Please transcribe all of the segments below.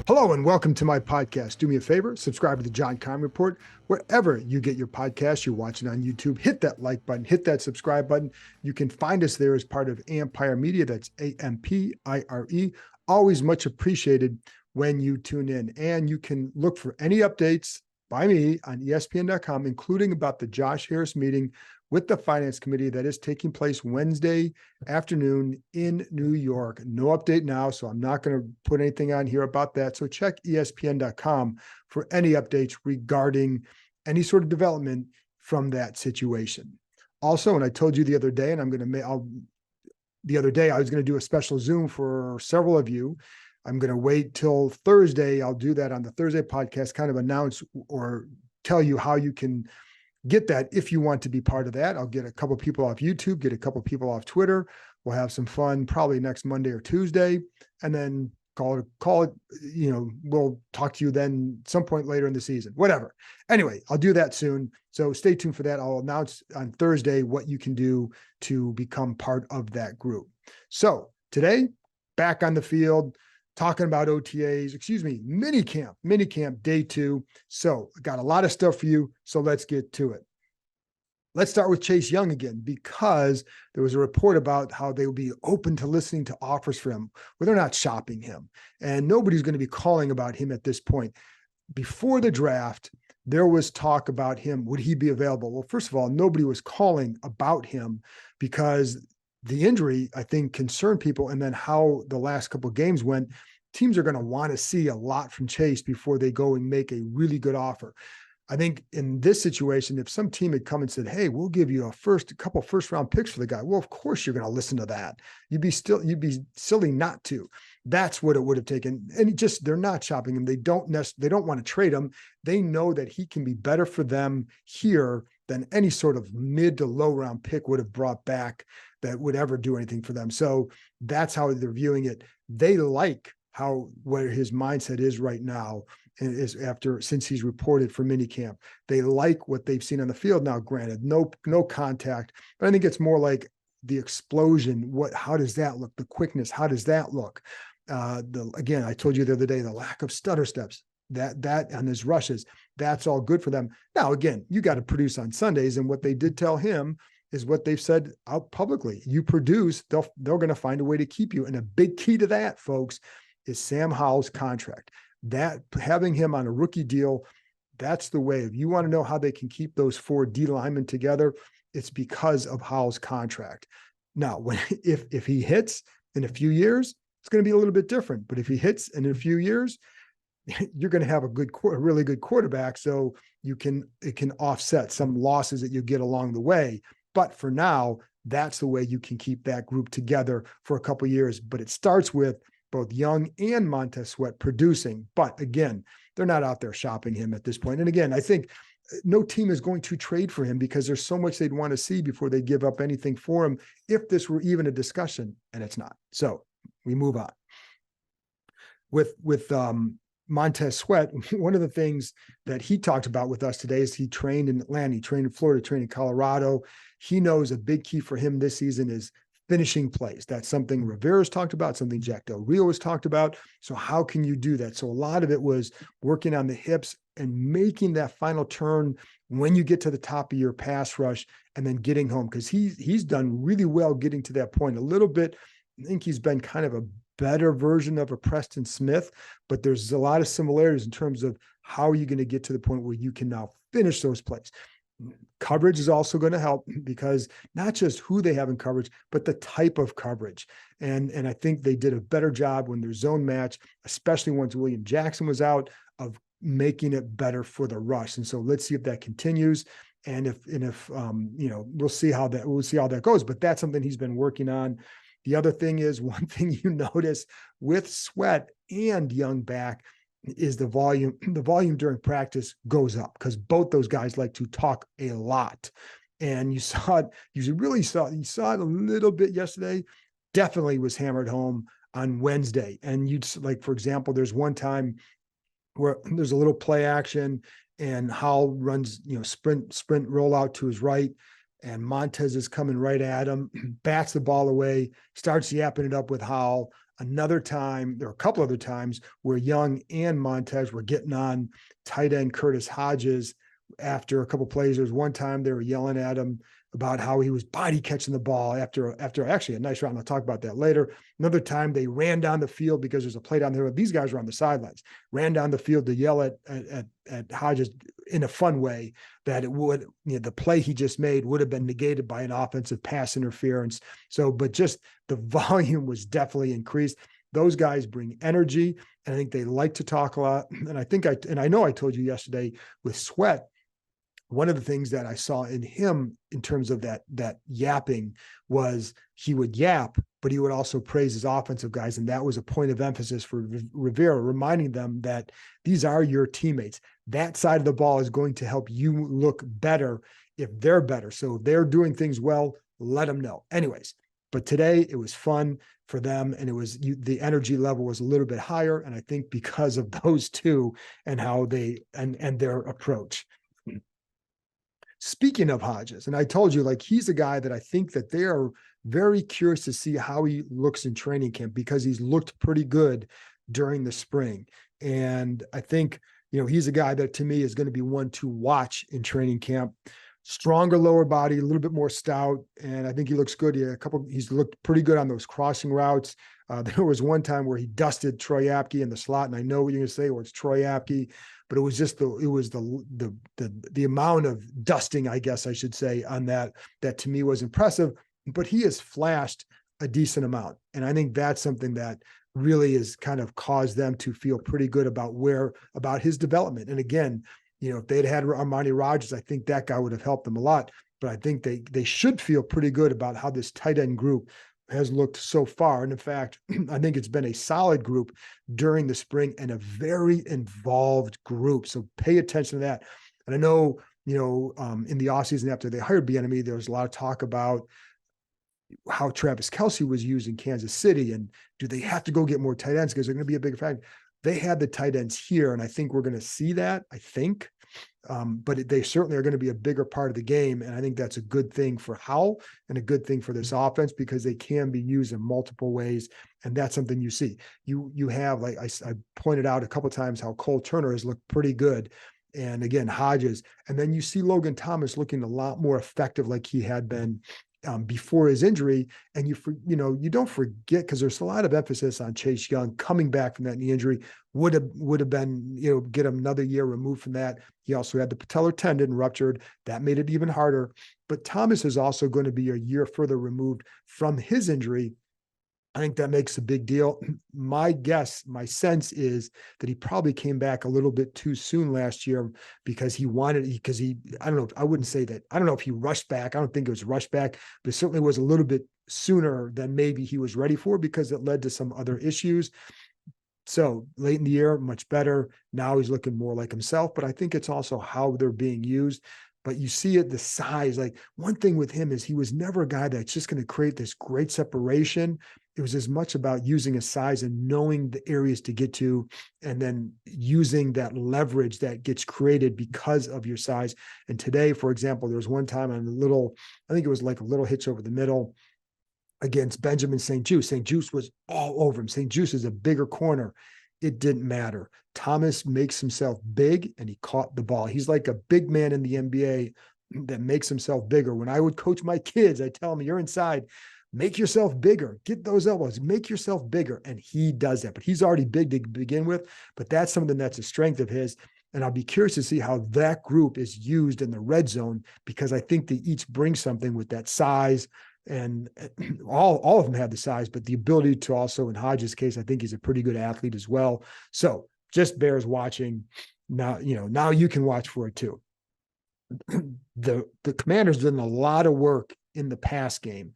Hello and welcome to my podcast. Do me a favor, subscribe to the John Keim Report wherever you get your podcast. You're watching on YouTube, hit that like button, hit that subscribe button. You can find us there as part of Ampire Media. That's AMPIRE. Always much appreciated when you tune in. And you can look for any updates by me on ESPN.com, including about the Josh Harris meeting with the Finance Committee that is taking place Wednesday afternoon in New York. No update now, so I'm not going to put anything on here about that. So check ESPN.com for any updates regarding any sort of development from that situation. Also, and I told you the other day, and I was going to do a special Zoom for several of you. I'm going to wait till Thursday. I'll do that on the Thursday podcast, kind of announce or tell you how you can get that if you want to be part of that. I'll get a couple people off YouTube, get a couple people off Twitter. We'll have some fun probably next Monday or Tuesday, and then call it, we'll talk to you then some point later in the season, whatever. Anyway, I'll do that soon. So stay tuned for that. I'll announce on Thursday what you can do to become part of that group. So today, back on the field, talking about minicamp day 2. So I got a lot of stuff for you. So let's get to it. Let's start with Chase Young again, because there was a report about how they will be open to listening to offers for him, where they're not shopping him. And nobody's going to be calling about him at this point. Before the draft, there was talk about him. Would he be available? Well, first of all, nobody was calling about him because the injury, I think, concerned people. And then how the last couple of games went, teams are going to want to see a lot from Chase before they go and make a really good offer. I think in this situation, if some team had come and said, hey, we'll give you a couple first round picks for the guy. Well, of course you're going to listen to that. You'd be silly not to. That's what it would have taken. And they're not shopping him. They don't want to trade him. They know that he can be better for them here than any sort of mid to low round pick would have brought back that would ever do anything for them. So that's how they're viewing it. They like where his mindset is right now, and is since he's reported for minicamp. They like what they've seen on the field. Now, granted, no contact, but I think it's more like the explosion. How does that look? The quickness, how does that look? Again, I told you the other day, the lack of stutter steps, that on his rushes, that's all good for them. Now, again, you got to produce on Sundays, and what they did tell him is what they've said out publicly. You produce, they're going to find a way to keep you. And a big key to that, folks, is Sam Howell's contract. That having him on a rookie deal, that's the way. If you want to know how they can keep those 4 D linemen together, it's because of Howell's contract. Now, if he hits in a few years, it's going to be a little bit different. But if he hits in a few years, you're going to have a really good quarterback. So it can offset some losses that you get along the way. But for now, that's the way you can keep that group together for a couple of years. But it starts with both Young and Montez Sweat producing. But again, they're not out there shopping him at this point. And again, I think no team is going to trade for him because there's so much they'd want to see before they give up anything for him, if this were even a discussion, and it's not. So we move on. With Montez Sweat, one of the things that he talked about with us today is he trained in Atlanta, he trained in Florida, trained in Colorado. He knows a big key for him this season is finishing plays. That's something Rivera's talked about, something Jack Del Rio has talked about. So how can you do that? So a lot of it was working on the hips and making that final turn when you get to the top of your pass rush and then getting home, because he's done really well getting to that point. A little bit, I think he's been kind of a better version of a Preston Smith, but there's a lot of similarities in terms of how are you going to get to the point where you can now finish those plays. Coverage is also going to help, because not just who they have in coverage, but the type of coverage. And I think they did a better job when their zone match, especially once William Jackson was out, of making it better for the rush. And so let's see if that continues. And if we'll see how that goes, but that's something he's been working on. The other thing is, one thing you notice with Sweat and Young back is the volume during practice goes up, because both those guys like to talk a lot. And you saw it a little bit yesterday, definitely was hammered home on Wednesday. And for example, there's one time where there's a little play action and Howell runs, sprint roll out to his right, and Montez is coming right at him, bats the ball away, starts yapping it up with Howell. Another time, there were a couple other times where Young and Montez were getting on tight end Curtis Hodges after a couple plays. There was one time they were yelling at him about how he was body catching the ball after actually a nice round. I'll talk about that later. Another time they ran down the field because there's a play down there. These guys were on the sidelines, ran down the field to yell at Hodges in a fun way that it would, the play he just made would have been negated by an offensive pass interference. So, but just the volume was definitely increased. Those guys bring energy, and I think they like to talk a lot. And I know I told you yesterday with Sweat, one of the things that I saw in him in terms of that yapping was he would yap, but he would also praise his offensive guys. And that was a point of emphasis for Rivera, reminding them that these are your teammates. That side of the ball is going to help you look better if they're better. So if they're doing things well, let them know. Anyways, but today it was fun for them, and it was the energy level was a little bit higher. And I think because of those two and how they and their approach. Speaking of Hodges, and I told you, like, he's a guy that I think that they are very curious to see how he looks in training camp because he's looked pretty good during the spring. And I think, he's a guy that to me is going to be one to watch in training camp. Stronger lower body, a little bit more stout, and I think he looks good. He's looked pretty good on those crossing routes. There was one time where he dusted Troy Apke in the slot, and I know what you're going to say, well, it's Troy Apke, but it was just the amount of dusting, I guess I should say, on that to me was impressive. But he has flashed a decent amount, and I think that's something that really has kind of caused them to feel pretty good about his development. And again, if they'd had Armani Rogers, I think that guy would have helped them a lot. But I think they should feel pretty good about how this tight end group has looked so far. And in fact, I think it's been a solid group during the spring and a very involved group. So pay attention to that. And I know, in the offseason after they hired Bieniemy, there was a lot of talk about how Travis Kelce was used in Kansas City. And do they have to go get more tight ends because they're going to be a big factor? They had the tight ends here, and I think we're going to see that, I think. But they certainly are going to be a bigger part of the game, and I think that's a good thing for Howell and a good thing for this offense because they can be used in multiple ways, and that's something you see. You have, like I pointed out a couple of times, how Cole Turner has looked pretty good, and again, Hodges, and then you see Logan Thomas looking a lot more effective like he had been before his injury. And you don't forget, because there's a lot of emphasis on Chase Young coming back from that knee injury would have been, get him another year removed from that. He also had the patellar tendon ruptured. That made it even harder. But Thomas is also going to be a year further removed from his injury. I think that makes a big deal. My sense is that he probably came back a little bit too soon last year because I don't know, I wouldn't say that. I don't know if he rushed back. I don't think it was rushed back, but it certainly was a little bit sooner than maybe he was ready for because it led to some other issues. So late in the year, much better. Now he's looking more like himself, but I think it's also how they're being used. But you see it, the size, like one thing with him is he was never a guy that's just going to create this great separation. It was as much about using his size and knowing the areas to get to, and then using that leverage that gets created because of your size. And today, for example, there was one time on I think it was like a little hitch over the middle against Benjamin St-Juste. St-Juste was all over him. St-Juste is a bigger corner. It didn't matter. Thomas makes himself big, and he caught the ball. He's like a big man in the NBA that makes himself bigger. When I would coach my kids, I tell them, you're inside, make yourself bigger, get those elbows, make yourself bigger. And he does that, but he's already big to begin with, but that's something that's a strength of his. And I'll be curious to see how that group is used in the red zone, because I think they each bring something with that size. And all of them have the size, but the ability to also, in Hodges' case, I think he's a pretty good athlete as well. So just bears watching. Now, now you can watch for it too. The Commanders did a lot of work in the pass game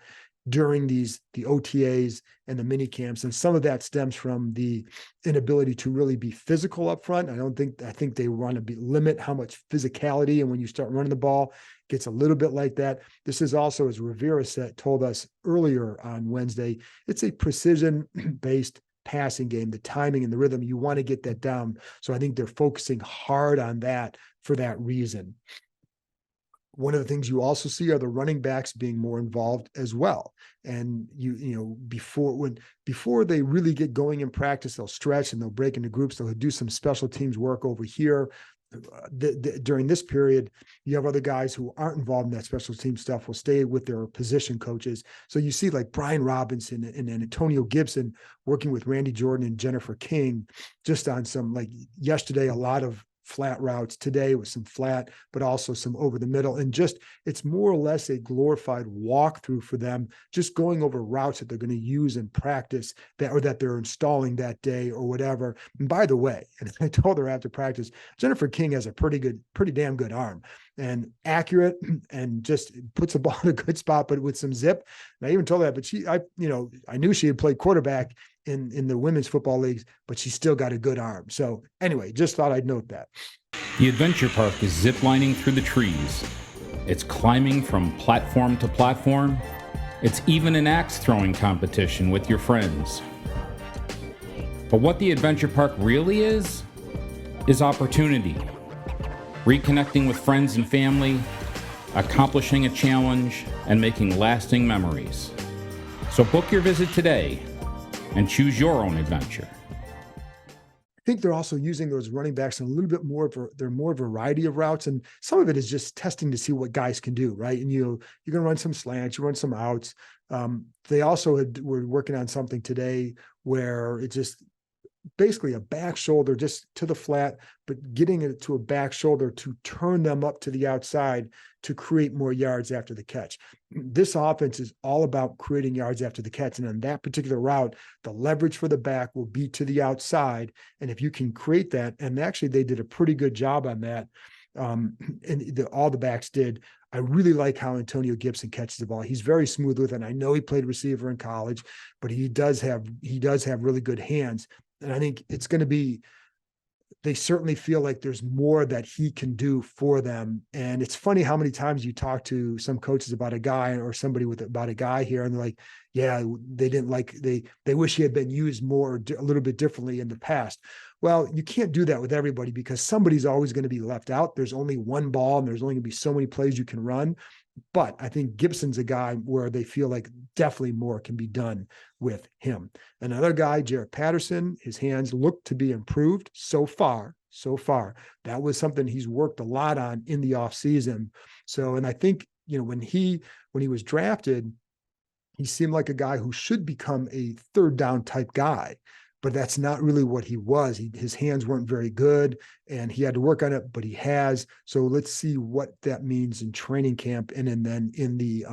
during the OTAs and the mini camps. And some of that stems from the inability to really be physical up front. I think they want to limit how much physicality. And when you start running the ball, it gets a little bit like that. This is also, as Rivera told us earlier on Wednesday, it's a precision-based passing game, the timing and the rhythm. You want to get that down. So I think they're focusing hard on that for that reason. One of the things you also see are the running backs being more involved as well. And before they really get going in practice, they'll stretch and they'll break into groups. They'll do some special teams work over here. During this period, you have other guys who aren't involved in that special team stuff will stay with their position coaches. So you see like Brian Robinson and Antonio Gibson working with Randy Jordan and Jennifer King just on some, like yesterday, a lot of flat routes. Today with some flat, but also some over the middle. And just, it's more or less a glorified walkthrough for them, just going over routes that they're going to use in practice that they're installing that day or whatever. And by the way, and I told her after practice, Jennifer King has a pretty damn good arm and accurate and just puts the ball in a good spot, but with some zip. And I even told her that, but I knew she had played quarterback in the women's football leagues, but she still got a good arm. So anyway, just thought I'd note that. The adventure park is ziplining through the trees. It's climbing from platform to platform. It's even an axe throwing competition with your friends. But what the adventure park really is opportunity. Reconnecting with friends and family, accomplishing a challenge, and making lasting memories. So book your visit today and choose your own adventure. I think they're also using those running backs in a little bit they're more variety of routes. And some of it is just testing to see what guys can do, right? And you can run some slants, you run some outs. They also were working on something today where it's just basically a back shoulder just to the flat, but getting it to a back shoulder to turn them up to the outside to create more yards after the catch. This offense is all about creating yards after the catch. And on that particular route, the leverage for the back will be to the outside. And if you can create that, and actually they did a pretty good job on that. All the backs did. I really like how Antonio Gibson catches the ball. He's very smooth with it. And I know he played receiver in college, but he does have really good hands. And I think it's going to be, they certainly feel like there's more that he can do for them. And it's funny how many times you talk to some coaches about a guy or somebody about a guy here, and they're like, yeah, they wish he had been used more, a little bit differently in the past. Well, you can't do that with everybody because somebody's always going to be left out. There's only one ball and there's only going to be so many plays you can run. But I think Gibson's a guy where they feel like definitely more can be done with him. Another guy, Jarrett Patterson, his hands look to be improved so far. That was something he's worked a lot on in the offseason. So, and I think, when he was drafted, he seemed like a guy who should become a third down type guy. But that's not really what he was. His hands weren't very good and he had to work on it, but he has. So let's see what that means in training camp and then in the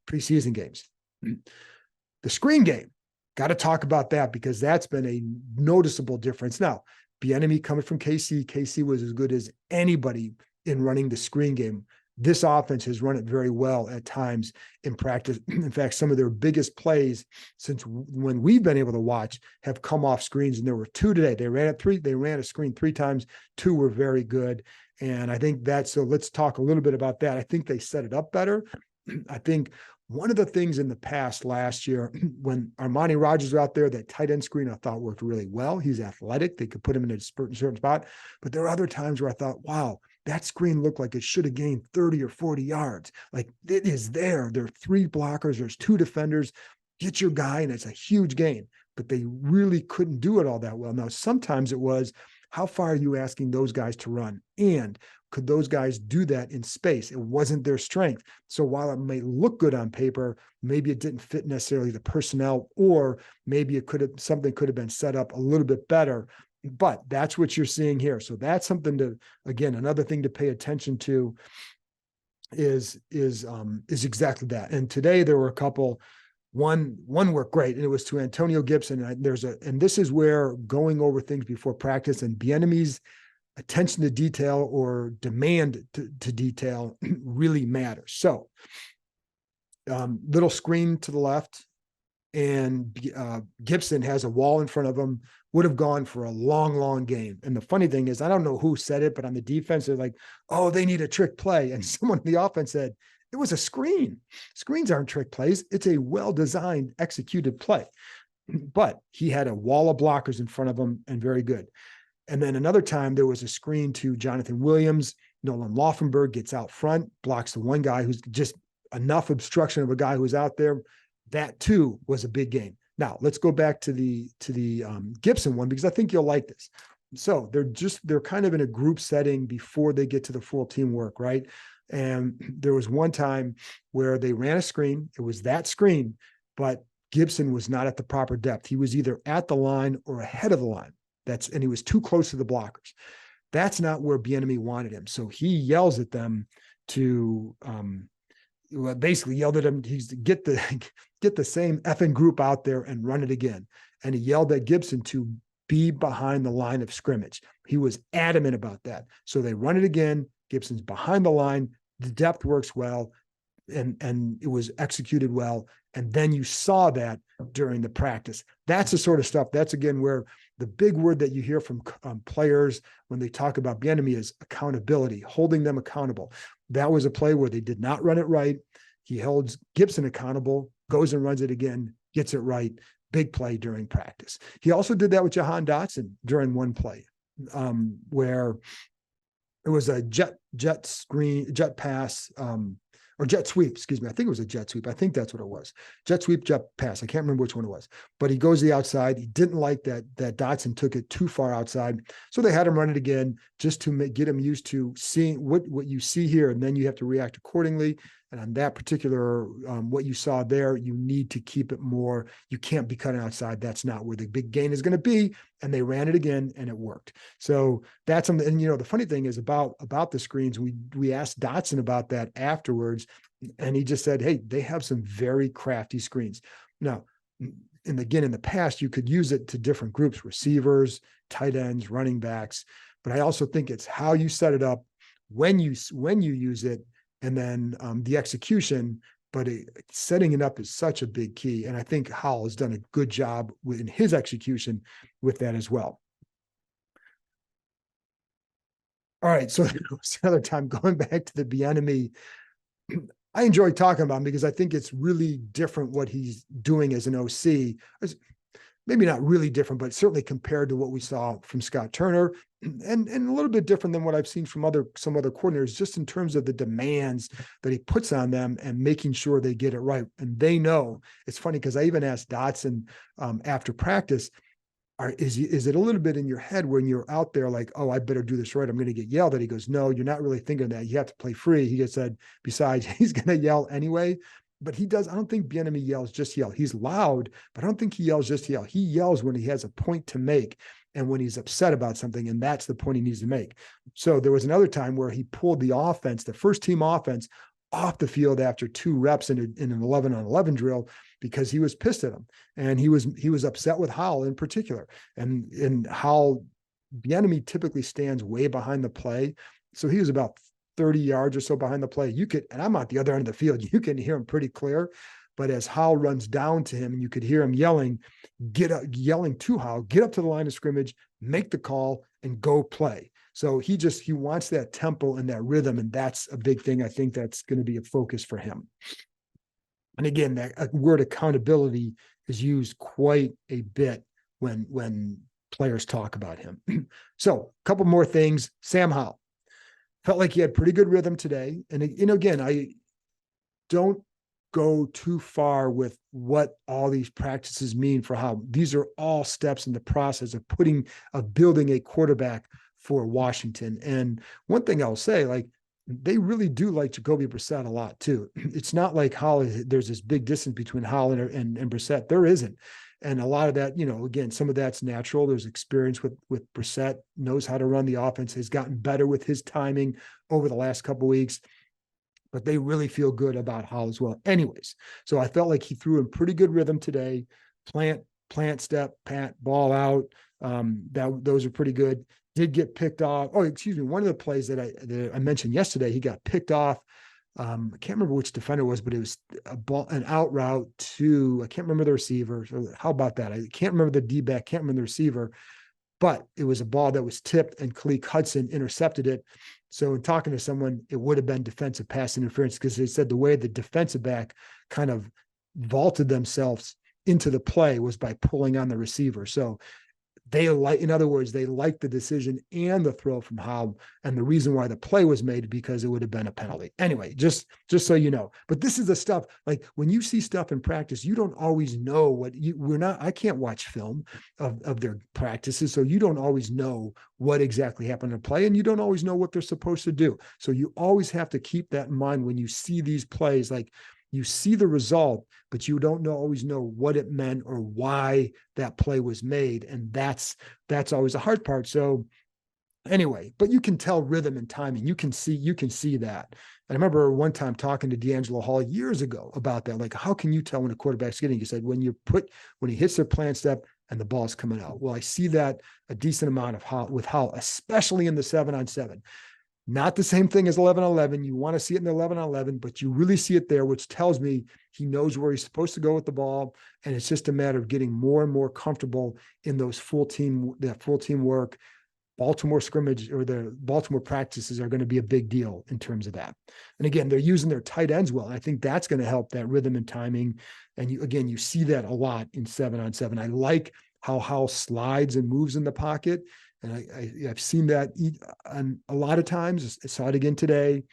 preseason games. The screen game, got to talk about that because that's been a noticeable difference. Now, Bieniemy coming from KC was as good as anybody in running the screen game. This offense has run it very well at times in practice. In fact, some of their biggest plays since when we've been able to watch have come off screens, and there were two today. They ran a screen 3 times. 2 were very good. And I think so let's talk a little bit about that. I think they set it up better. I think one of the things in the past last year, when Armani Rogers was out there, that tight end screen I thought worked really well. He's athletic. They could put him in a certain spot. But there are other times where I thought, wow, that screen looked like it should have gained 30 or 40 yards. Like it is there. There are 3 blockers. There's 2 defenders. Get your guy, and it's a huge gain. But they really couldn't do it all that well. Now, sometimes it was, how far are you asking those guys to run? And could those guys do that in space? It wasn't their strength. So while it may look good on paper, maybe it didn't fit necessarily the personnel, or maybe something could have been set up a little bit better. But that's what you're seeing here. So that's something to, again, another thing to pay attention to is exactly that. And today there were a couple. One worked great, and it was to Antonio Gibson. And this is where going over things before practice and Bieniemy's attention to detail or demand to detail really matters. So, little screen to the left, and Gibson has a wall in front of him. Would have gone for a long game. And the funny thing is, I don't know who said it, but on the defense, they're like, "Oh, they need a trick play," and someone on the offense said, it was a screen. Screens aren't trick plays. It's a well-designed, executed play. But he had a wall of blockers in front of him, and very good. And then another time there was a screen to Jonathan Williams, Nolan Laufenberg gets out front, blocks the one guy who's just enough obstruction of a guy who's out there. That too was a big game. Now let's go back to the Gibson one, because I think you'll like this. So they're kind of in a group setting before they get to the full teamwork, right? And there was one time where they ran a screen. It was that screen, but Gibson was not at the proper depth. He was either at the line or ahead of the line. And he was too close to the blockers. That's not where Bieniemy wanted him. So he yells at them to basically yelled at him, he's get the same effing group out there and run it again. And he yelled at Gibson to be behind the line of scrimmage. He was adamant about that. So they run it again. Gibson's behind the line. The depth works well, and it was executed well. And then you saw that during the practice. That's the sort of stuff. That's again where the big word that you hear from players when they talk about Bieniemy is accountability, holding them accountable. That was a play where they did not run it right. He holds Gibson accountable, goes and runs it again, gets it right. Big play during practice. He also did that with Jahan Dotson during one play where it was a jet pass, or jet sweep, excuse me. I think it was a jet sweep. I think that's what it was. Jet sweep, jet pass. I can't remember which one it was, but he goes to the outside. He didn't like that Dotson took it too far outside. So they had him run it again just to get him used to seeing what you see here. And then you have to react accordingly. And on that particular, what you saw there, you need to keep it more. You can't be cutting outside. That's not where the big gain is going to be. And they ran it again and it worked. So that's something. And, the funny thing is about the screens, we asked Dotson about that afterwards. And he just said, hey, they have some very crafty screens. Now, and again, in the past, you could use it to different groups, receivers, tight ends, running backs. But I also think it's how you set it up, when you use it, and then the execution, but setting it up is such a big key. And I think Howell has done a good job in his execution with that as well. All right, so another time going back to the Bieniemy, I enjoy talking about him because I think it's really different what he's doing as an OC. Maybe not really different, but certainly compared to what we saw from Scott Turner, and a little bit different than what I've seen from some other coordinators, just in terms of the demands that he puts on them and making sure they get it right. And they know. It's funny because I even asked Dotson after practice, is it a little bit in your head when you're out there like, oh, I better do this right, I'm going to get yelled at? He goes, no, you're not really thinking that. You have to play free. He just said, besides, he's going to yell anyway. But he does. I don't think Bieniemy yells just yell. He's loud, but I don't think he yells just yell. He yells when he has a point to make and when he's upset about something, and that's the point he needs to make. So there was another time where he pulled the offense, the first team offense, off the field after 2 reps in an 11-on-11 drill because he was pissed at him, and he was upset with Howell in particular, and how Bieniemy typically stands way behind the play. So he was about 30 yards or so behind the play. And I'm at the other end of the field, you can hear him pretty clear. But as Howell runs down to him, and you could hear him yelling to Howell, get up to the line of scrimmage, make the call, and go play. So he wants that tempo and that rhythm. And that's a big thing. I think that's going to be a focus for him. And again, that word accountability is used quite a bit when players talk about him. So a couple more things. Sam Howell. Felt like he had pretty good rhythm today. And, again, I don't go too far with what all these practices mean for how these are all steps in the process of building a quarterback for Washington. And one thing I'll say, like, they really do like Jacoby Brissett a lot too. It's not like there's this big distance between Howell and Brissett. There isn't. And a lot of that, again, some of that's natural. There's experience with Brissett, knows how to run the offense, has gotten better with his timing over the last couple of weeks. But they really feel good about Howell as well. Anyways, so I felt like he threw in pretty good rhythm today. Plant, step, pat, ball out. Those are pretty good. Did get picked off. Oh, excuse me. One of the plays that I mentioned yesterday, he got picked off. I can't remember which defender it was, but it was an out route to, I can't remember the receiver. So how about that? I can't remember the D-back, can't remember the receiver, but it was a ball that was tipped and Khaleke Hudson intercepted it. So in talking to someone, it would have been defensive pass interference because they said the way the defensive back kind of vaulted themselves into the play was by pulling on the receiver. So in other words, they like the decision and the throw from Howell, and the reason why the play was made because it would have been a penalty. Anyway, just so you know. But this is the stuff, like when you see stuff in practice, you don't always know I can't watch film of their practices, so you don't always know what exactly happened in play, and you don't always know what they're supposed to do. So you always have to keep that in mind when you see these plays. Like, you see the result, but you don't always know what it meant or why that play was made. And that's always the hard part. So anyway, but you can tell rhythm and timing. You can see that. And I remember one time talking to D'Angelo Hall years ago about that. Like, how can you tell when a quarterback's getting? He said, when he hits their plant step and the ball's coming out. Well, I see that a decent amount with Howell, especially in the 7-on-7. Not the same thing as 11-on-11. You want to see it in the 11-on-11, but you really see it there, which tells me he knows where he's supposed to go with the ball. And it's just a matter of getting more and more comfortable in that full team work. Baltimore scrimmage or the Baltimore practices are going to be a big deal in terms of that. And again, they're using their tight ends well. And I think that's going to help that rhythm and timing. And you see that a lot in 7-on-7. I like how Howell slides and moves in the pocket. And I've seen that a lot of times. I saw it again today.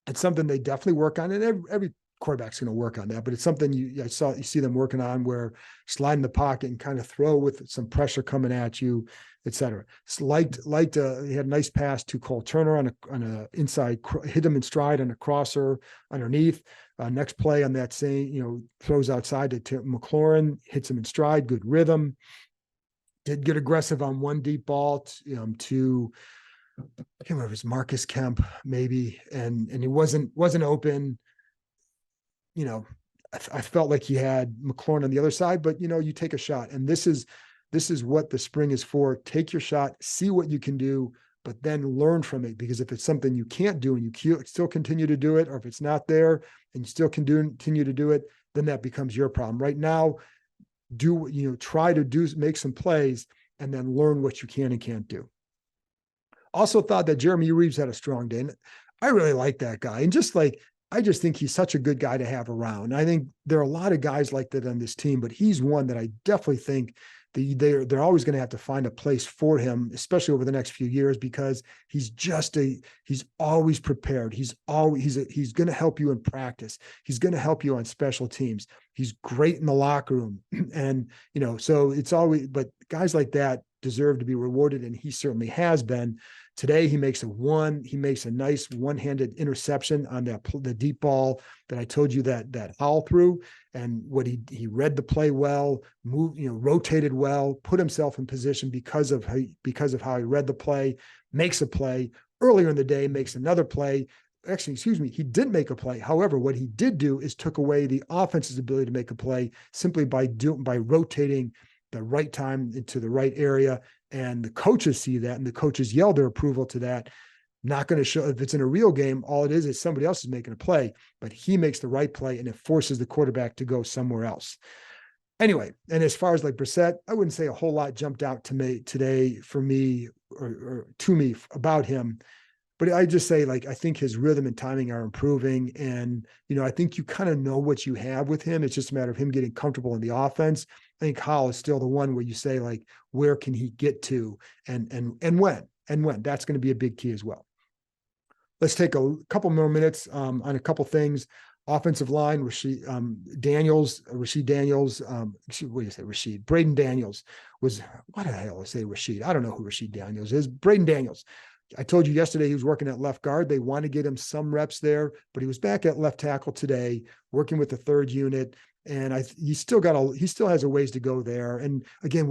It's something they definitely work on, and every quarterback's going to work on that. But it's something you see them working on, where slide in the pocket and kind of throw with some pressure coming at you, et cetera. It's he had a nice pass to Cole Turner on a inside, hit him in stride on a crosser underneath. Next play on that same, throws outside to McLaurin, hits him in stride, good rhythm. Did get aggressive on one deep ball to I can't remember if it was Marcus Kemp maybe, and he wasn't open. I felt like he had McLaurin on the other side, but you take a shot, and this is what the spring is for. Take your shot, see what you can do, but then learn from it, because if it's something you can't do and you still continue to do it, or if it's not there and you still continue to do it, then that becomes your problem. Right now, try to make some plays and then learn what you can and can't do. Also thought that Jeremy Reeves had a strong day. And I really like that guy. And I just think he's such a good guy to have around. I think there are a lot of guys like that on this team, but he's one that I definitely think they're always going to have to find a place for him, especially over the next few years, because he's always prepared. He's going to help you in practice. He's going to help you on special teams. He's great in the locker room. And, so it's always, but guys like that deserve to be rewarded. And he certainly has been. Today, he makes a nice one-handed interception on the deep ball that I told you that Howell threw. And what he read the play well, moved, rotated well, put himself in position because of how he read the play, makes a play. Earlier in the day, makes another play. Actually, he didn't make a play. However, what he did do is took away the offense's ability to make a play simply by rotating the right time into the right area. And the coaches see that, and the coaches yell their approval to that. Not going to show, if it's in a real game, all it is somebody else is making a play, but he makes the right play, and it forces the quarterback to go somewhere else. Anyway, and as far as like Brissett, I wouldn't say a whole lot jumped out to me today for me or to me about him. But I just say, I think his rhythm and timing are improving. And, I think you kind of know what you have with him. It's just a matter of him getting comfortable in the offense. I think Howell is still the one where you say, where can he get to and when? That's going to be a big key as well. Let's take a couple more minutes on a couple things. Offensive line, Braden Daniels was, what the hell I say Rashid? I don't know who Rashid Daniels is. Braden Daniels. I told you yesterday he was working at left guard. They want to get him some reps there, but he was back at left tackle today, working with the third unit. And he still has a ways to go there. And again,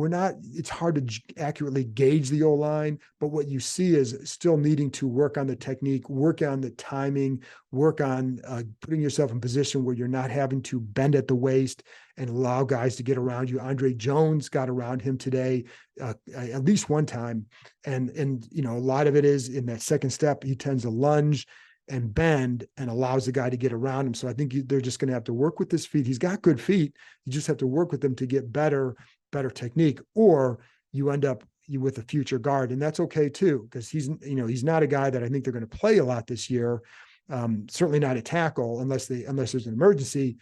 it's hard to accurately gauge the O-line, but what you see is still needing to work on the technique, work on the timing, work on putting yourself in position where you're not having to bend at the waist and allow guys to get around you. Andre Jones got around him today at least one time. And a lot of it is in that second step, he tends to lunge and bend and allows the guy to get around him. So I think they're just going to have to work with his feet. He's got good feet. You just have to work with them to get better technique, or you end up with a future guard. And that's okay too, because he's not a guy that I think they're going to play a lot this year. Certainly not a tackle unless there's an emergency.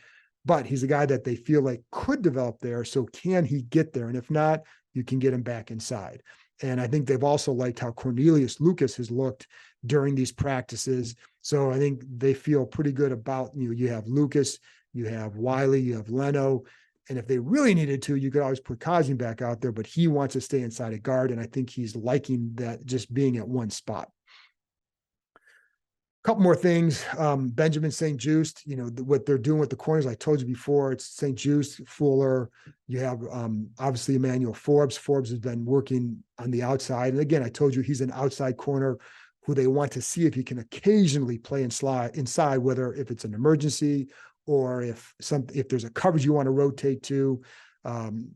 but he's a guy that they feel like could develop there. So can he get there? And if not, you can get him back inside. And I think they've also liked how Cornelius Lucas has looked during these practices. So I think they feel pretty good about, you have Lucas, you have Wiley, you have Leno. And if they really needed to, you could always put Kazim back out there, but he wants to stay inside a guard. And I think he's liking that, just being at one spot. Couple more things. Benjamin St-Juste, what they're doing with the corners, I told you before, it's St-Juste, Fuller. You have obviously Emmanuel Forbes. Forbes has been working on the outside. And again, I told you he's an outside corner who they want to see if he can occasionally play inside, whether if it's an emergency or if there's a coverage you want to rotate to.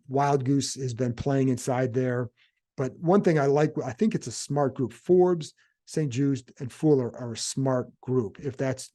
Wild Goose has been playing inside there. But one thing I think it's a smart group. Forbes, St-Juste, and Fuller are a smart group. If that's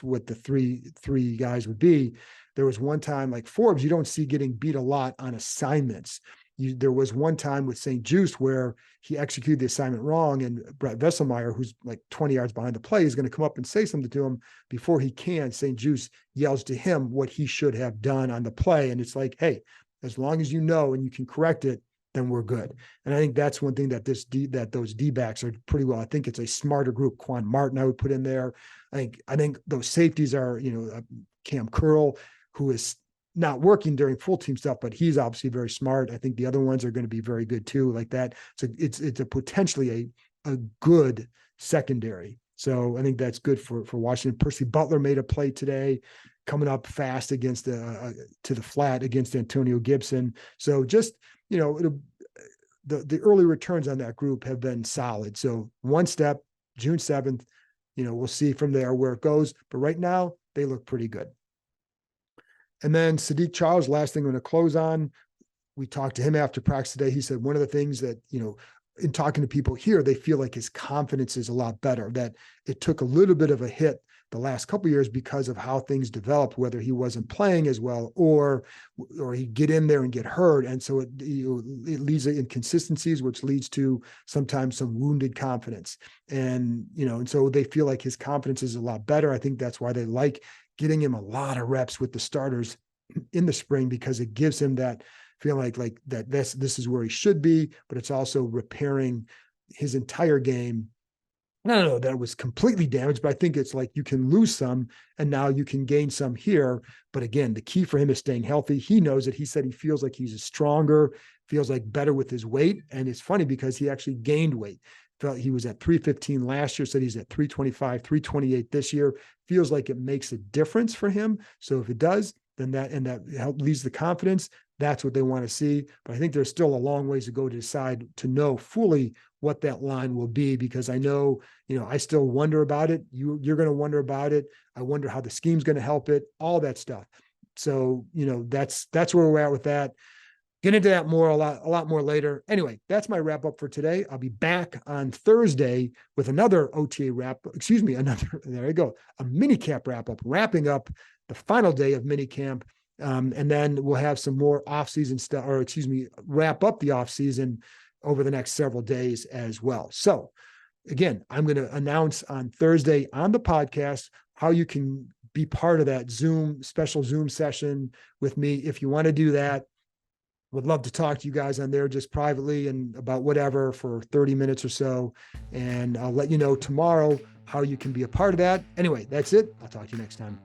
what the three guys would be. There was one time, like Forbes, you don't see getting beat a lot on assignments. There was one time with St-Juste where he executed the assignment wrong, and Brett Vesselmeyer, who's like 20 yards behind the play, is going to come up and say something to him. Before he can, St-Juste yells to him what he should have done on the play. And it's like, hey, as long as you know and you can correct it, then we're good. And I think that's one thing that those D-backs are pretty well. I think it's a smarter group. Quan Martin, I would put in there. I think those safeties are, Cam Curl, who is not working during full team stuff, but he's obviously very smart. I think the other ones are going to be very good too, like that. So it's a potentially a good secondary. So I think that's good for Washington. Percy Butler made a play today, coming up fast against to the flat against Antonio Gibson. So just, the early returns on that group have been solid. So one step, June 7th, we'll see from there where it goes. But right now, they look pretty good. And then Sadiq Charles, last thing I'm going to close on. We talked to him after practice today. He said one of the things that, in talking to people here, they feel like his confidence is a lot better, that it took a little bit of a hit the last couple of years because of how things developed, whether he wasn't playing as well or he'd get in there and get hurt. And so it leads to inconsistencies, which leads to sometimes some wounded confidence. And so they feel like his confidence is a lot better. I think that's why they like getting him a lot of reps with the starters in the spring, because it gives him that feeling like that this is where he should be, but it's also repairing his entire game. I don't know that it was completely damaged, but I think it's like you can lose some and now you can gain some here. But again, the key for him is staying healthy. He knows it. He said he feels like he's stronger, feels like better with his weight. And it's funny because he actually gained weight. Felt he was at 315 last year, said he's at 325, 328 this year. Feels like it makes a difference for him. So if it does, then that leads the confidence. That's what they want to see. But I think there's still a long ways to go to decide to know fully what that line will be, because I know, I still wonder about it. You're going to wonder about it. I wonder how the scheme's going to help it, all that stuff. So, that's where we're at with that. Get into that a lot more later. Anyway, that's my wrap up for today. I'll be back on Thursday with another OTA there you go, a minicamp wrap up, wrapping up the final day of minicamp. And then we'll have some more off-season stuff, wrap up the off-season over the next several days as well. So again, I'm going to announce on Thursday on the podcast how you can be part of that special Zoom session with me. If you want to do that, would love to talk to you guys on there just privately and about whatever for 30 minutes or so. And I'll let you know tomorrow how you can be a part of that. Anyway, that's it. I'll talk to you next time.